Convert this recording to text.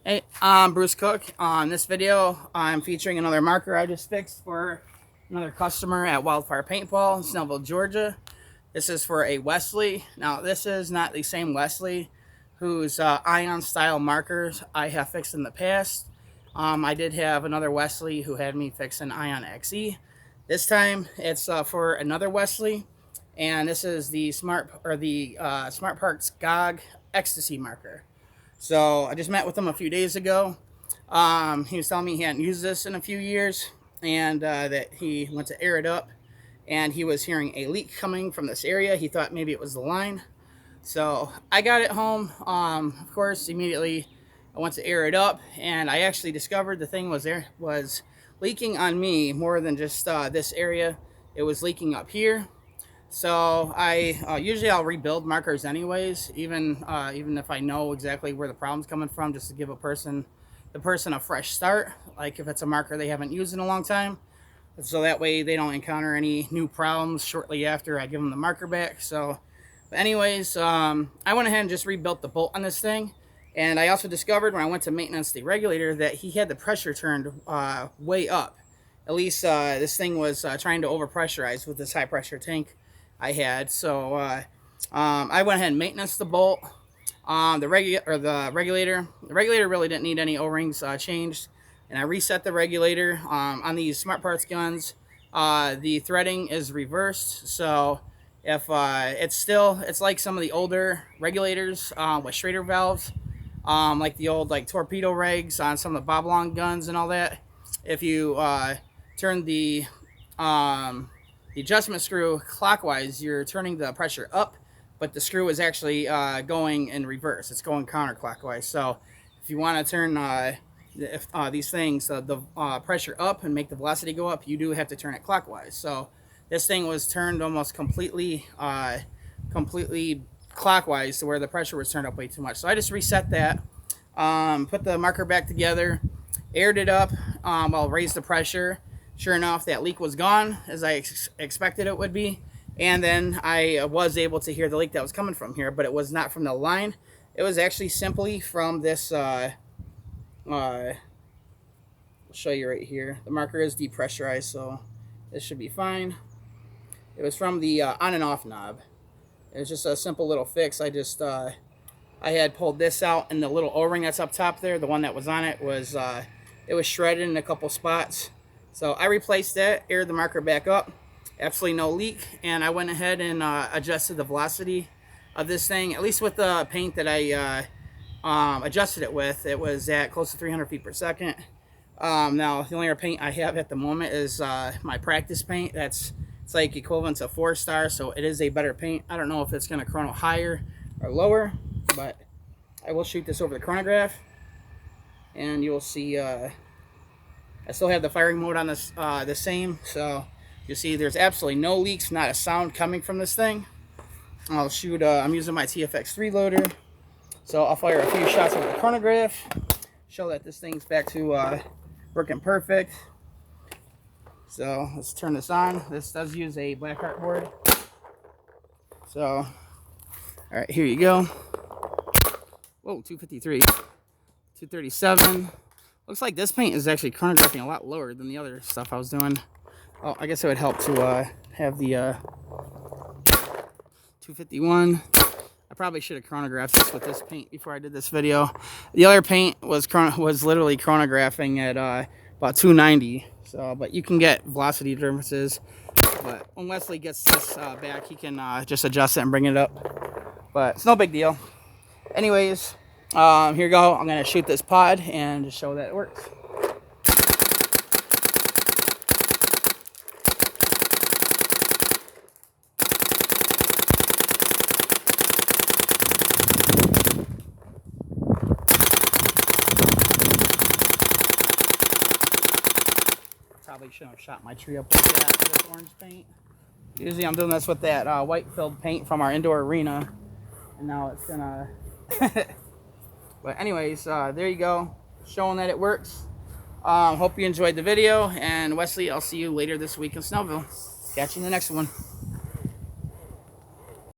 Hey, I'm Bruce Cook. On this video, I'm featuring another marker I just fixed for another customer at Wildfire Paintball in Snellville, Georgia. This is for a Wesley. Now, this is not the same Wesley whose ion style markers I have fixed in the past. I did have another Wesley who had me fix an ion XE. This time, it's for another Wesley, and this is the Smart Parts GoG EXTCY marker. So I just met with him a few days ago. He was telling me he hadn't used this in a few years, and that he went to air it up, and he was hearing a leak coming from this area. He thought maybe it was the line. So I got it home. Of course, immediately I went to air it up, and I actually discovered the thing was leaking on me more than just this area. It was leaking up here. So usually I'll rebuild markers anyways, even if I know exactly where the problem's coming from, just to give the person a fresh start, like if it's a marker they haven't used in a long time, so that way they don't encounter any new problems shortly after I give them the marker back. So but anyways, I went ahead and just rebuilt the bolt on this thing, and I also discovered when I went to maintenance the regulator that he had the pressure turned way up. At least this thing was trying to overpressurize with this high pressure tank I had. So I went ahead and maintenance the bolt. The regulator really didn't need any O-rings changed, and I reset the regulator. On these Smart Parts guns, the threading is reversed, so if it's like some of the older regulators with Schrader valves, like the old torpedo regs on some of the Bob Long guns and all that. If you turn the adjustment screw clockwise, you're turning the pressure up, but the screw is actually going in reverse. It's going counterclockwise. So if you want to turn these things, the pressure up and make the velocity go up, you do have to turn it clockwise. So this thing was turned almost completely clockwise to where the pressure was turned up way too much. So I just reset that, put the marker back together, aired it up, raised the pressure. Sure enough, that leak was gone, as I expected it would be. And then I was able to hear the leak that was coming from here, but it was not from the line. It was actually simply from this, I'll show you right here. The marker is depressurized, so this should be fine. It was from the on and off knob. It was just a simple little fix. I had pulled this out, and the little O-ring that's up top there, the one that was on it, was shredded in a couple spots. So I replaced that, aired the marker back up, absolutely no leak, and I went ahead and adjusted the velocity of this thing, at least with the paint that I adjusted it with. It was at close to 300 feet per second. Now, the only paint I have at the moment is my practice paint. It's like equivalent to 4-star, so it is a better paint. I don't know if it's going to chrono higher or lower, but I will shoot this over the chronograph, and you'll see I still have the firing mode on this the same, so you see there's absolutely no leaks, not a sound coming from this thing. I'll shoot, I'm using my TFX3 loader, so I'll fire a few shots with the chronograph, show that this thing's back to working perfect. So let's turn this on. This does use a black art board. So, all right, here you go. Whoa, 253, 237. Looks like this paint is actually chronographing a lot lower than the other stuff I was doing. Oh, I guess it would help to have the 251. I probably should have chronographed this with this paint before I did this video. The other paint was literally chronographing at about 290. So, but you can get velocity differences. But when Wesley gets this back, he can just adjust it and bring it up. But it's no big deal. Anyways, here you go. I'm going to shoot this pod and just show that it works. Probably shouldn't have shot my tree up like that with this orange paint. Usually I'm doing this with that white filled paint from our indoor arena, and now it's gonna but anyways, there you go, showing that it works. Hope you enjoyed the video, and Wesley, I'll see you later this week in Snellville. Catch you in the next one.